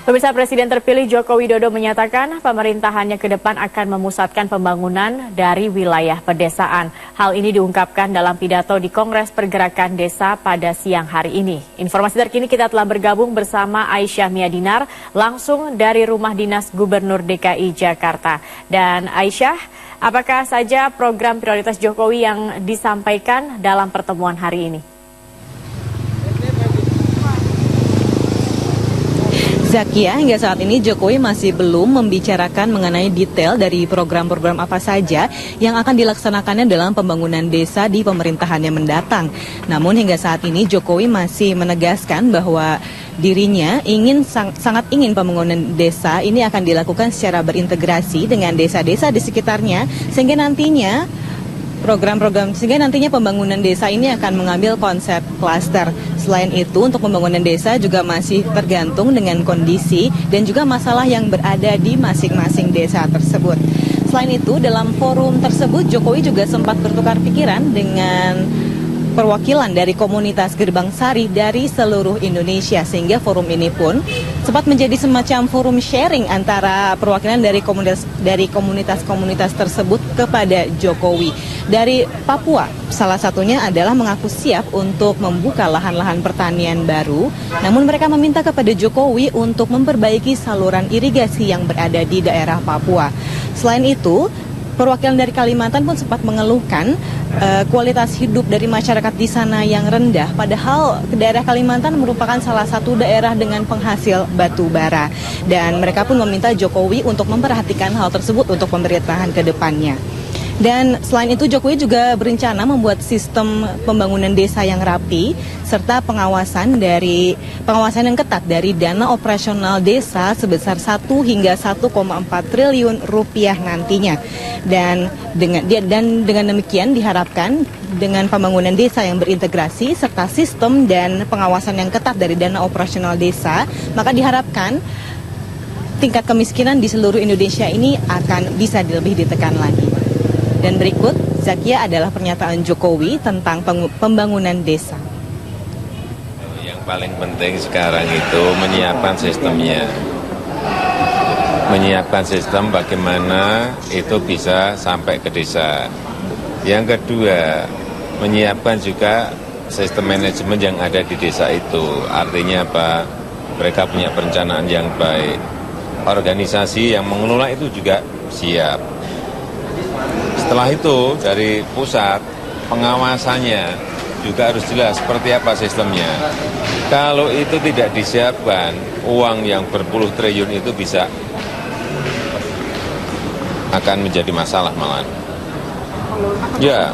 Pemirsa, Presiden terpilih Joko Widodo menyatakan pemerintahannya ke depan akan memusatkan pembangunan dari wilayah pedesaan. Hal ini diungkapkan dalam pidato di Kongres Pergerakan Desa pada siang hari ini. Informasi terkini kita telah bergabung bersama Aisyah Miadinar langsung dari rumah dinas Gubernur DKI Jakarta. Dan Aisyah, apakah saja program prioritas Jokowi yang disampaikan dalam pertemuan hari ini? Zakia, hingga saat ini Jokowi masih belum membicarakan mengenai detail dari program-program apa saja yang akan dilaksanakannya dalam pembangunan desa di pemerintahannya mendatang. Namun hingga saat ini Jokowi masih menegaskan bahwa dirinya sangat ingin pembangunan desa ini akan dilakukan secara berintegrasi dengan desa-desa di sekitarnya sehingga nantinya pembangunan desa ini akan mengambil konsep klaster. Selain itu, untuk pembangunan desa juga masih tergantung dengan kondisi dan juga masalah yang berada di masing-masing desa tersebut. Selain itu, dalam forum tersebut Jokowi juga sempat bertukar pikiran dengan perwakilan dari komunitas Gerbang Sari dari seluruh Indonesia, sehingga forum ini pun sempat menjadi semacam forum sharing antara perwakilan dari komunitas-komunitas tersebut kepada Jokowi. Dari Papua, salah satunya adalah mengaku siap untuk membuka lahan-lahan pertanian baru, namun mereka meminta kepada Jokowi untuk memperbaiki saluran irigasi yang berada di daerah Papua. Selain itu, perwakilan dari Kalimantan pun sempat mengeluhkan kualitas hidup dari masyarakat di sana yang rendah. Padahal daerah Kalimantan merupakan salah satu daerah dengan penghasil batu bara. Dan mereka pun meminta Jokowi untuk memperhatikan hal tersebut untuk pemerintahan ke depannya. Dan selain itu Jokowi juga berencana membuat sistem pembangunan desa yang rapi serta pengawasan yang ketat dari dana operasional desa sebesar 1 hingga 1,4 triliun rupiah nantinya. Dan dengan demikian diharapkan dengan pembangunan desa yang berintegrasi serta sistem dan pengawasan yang ketat dari dana operasional desa, maka diharapkan tingkat kemiskinan di seluruh Indonesia ini akan bisa lebih ditekan lagi. Dan berikut, Zakia, adalah pernyataan Jokowi tentang pembangunan desa. Yang paling penting sekarang itu menyiapkan sistemnya. Menyiapkan sistem bagaimana itu bisa sampai ke desa. Yang kedua, menyiapkan juga sistem manajemen yang ada di desa itu. Artinya apa? Mereka punya perencanaan yang baik. Organisasi yang mengelola itu juga siap. Setelah itu dari pusat pengawasannya juga harus jelas seperti apa sistemnya. Kalau itu tidak disiapkan, uang yang berpuluh triliun itu bisa akan menjadi masalah malah. Ya,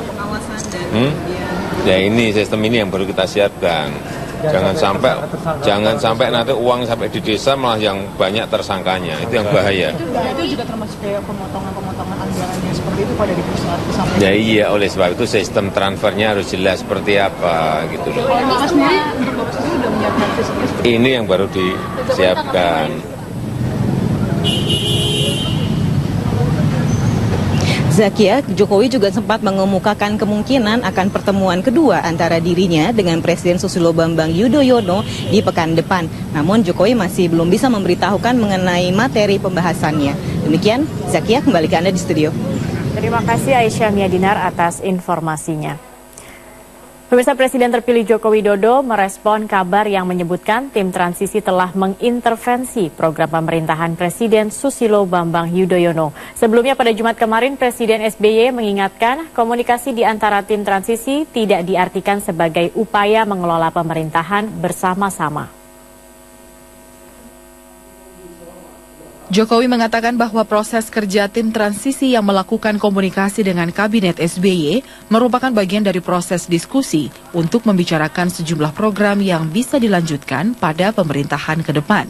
ya ini sistem ini yang baru kita siapkan. Jangan sampai nanti uang sampai di desa malah yang banyak tersangkanya, itu yang bahaya. Itu juga termasuk kayak pemotongan anggarannya seperti itu pada di pusat. Ya iya, oleh sebab itu sistem transfernya harus jelas seperti apa gitu loh. Ini yang baru disiapkan. Zakia, Jokowi juga sempat mengemukakan kemungkinan akan pertemuan kedua antara dirinya dengan Presiden Susilo Bambang Yudhoyono di pekan depan. Namun Jokowi masih belum bisa memberitahukan mengenai materi pembahasannya. Demikian, Zakia, kembali ke Anda di studio. Terima kasih Aisyah Miadinar atas informasinya. Pemirsa, Presiden terpilih Joko Widodo merespon kabar yang menyebutkan tim transisi telah mengintervensi program pemerintahan Presiden Susilo Bambang Yudhoyono. Sebelumnya pada Jumat kemarin, Presiden SBY mengingatkan komunikasi di antara tim transisi tidak diartikan sebagai upaya mengelola pemerintahan bersama-sama. Jokowi mengatakan bahwa proses kerja tim transisi yang melakukan komunikasi dengan Kabinet SBY merupakan bagian dari proses diskusi untuk membicarakan sejumlah program yang bisa dilanjutkan pada pemerintahan ke depan.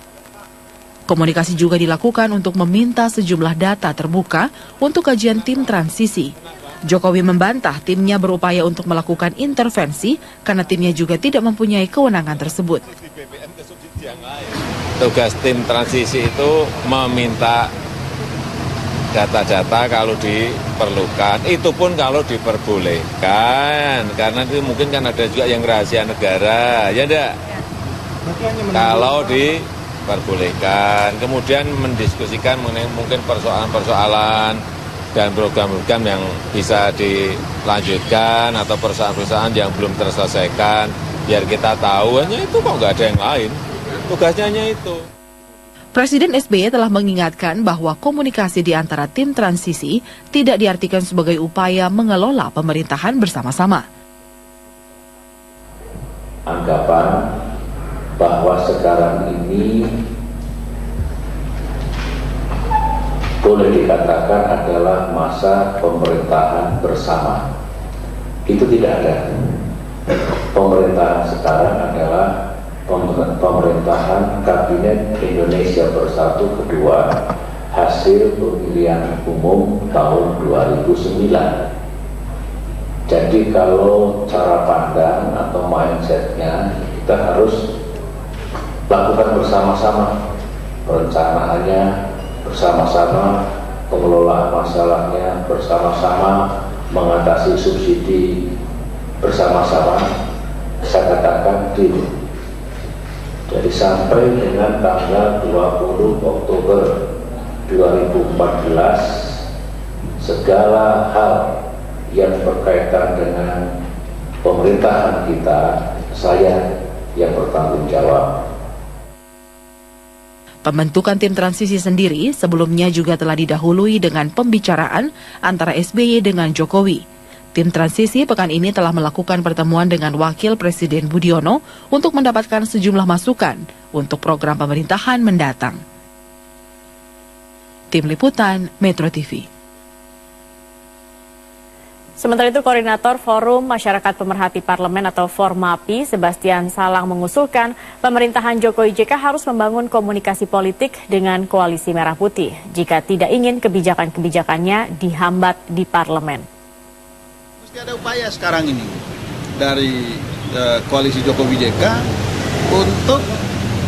Komunikasi juga dilakukan untuk meminta sejumlah data terbuka untuk kajian tim transisi. Jokowi membantah timnya berupaya untuk melakukan intervensi karena timnya juga tidak mempunyai kewenangan tersebut. Tugas tim transisi itu meminta data-data kalau diperlukan, itu pun kalau diperbolehkan, karena itu mungkin kan ada juga yang rahasia negara, ya enggak? Kalau perbolehkan. Kemudian mendiskusikan mengenai mungkin persoalan-persoalan dan program-program yang bisa dilanjutkan atau persoalan-persoalan yang belum terselesaikan. Biar kita tahu, hanya itu kok nggak ada yang lain. Tugasnya hanya itu. Presiden SBY telah mengingatkan bahwa komunikasi di antara tim transisi tidak diartikan sebagai upaya mengelola pemerintahan bersama-sama. Anggapan bahwa sekarang ini boleh dikatakan adalah masa pemerintahan bersama. Itu tidak ada. Pemerintahan sekarang adalah pemerintahan Kabinet Indonesia Bersatu kedua hasil pemilihan umum tahun 2009. Jadi kalau cara pandang atau mindsetnya kita harus lakukan bersama-sama, perencanaannya bersama-sama, pengelolaan masalahnya bersama-sama, mengatasi subsidi bersama-sama. Saya katakan dulu. Jadi sampai dengan tanggal 20 Oktober 2014, segala hal yang berkaitan dengan pemerintahan kita, saya yang bertanggung jawab. Pembentukan tim transisi sendiri sebelumnya juga telah didahului dengan pembicaraan antara SBY dengan Jokowi. Tim transisi pekan ini telah melakukan pertemuan dengan Wakil Presiden Budiono untuk mendapatkan sejumlah masukan untuk program pemerintahan mendatang. Tim Liputan Metro TV. Sementara itu, Koordinator Forum Masyarakat Pemerhati Parlemen atau Formapi, Sebastian Salang mengusulkan pemerintahan Jokowi JK harus membangun komunikasi politik dengan Koalisi Merah Putih jika tidak ingin kebijakan-kebijakannya dihambat di parlemen. Mesti ada upaya sekarang ini dari Koalisi Jokowi JK untuk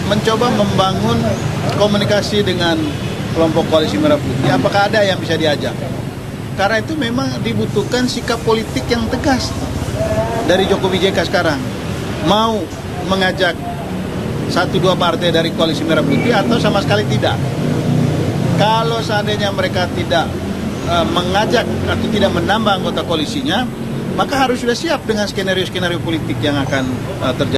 mencoba membangun komunikasi dengan kelompok Koalisi Merah Putih. Apakah ada yang bisa diajak? Karena itu memang dibutuhkan sikap politik yang tegas dari Jokowi JK sekarang. Mau mengajak 1-2 partai dari Koalisi Merah Putih atau sama sekali tidak. Kalau seandainya mereka tidak mengajak atau tidak menambah anggota koalisinya, maka harus sudah siap dengan skenario-skenario politik yang akan terjadi.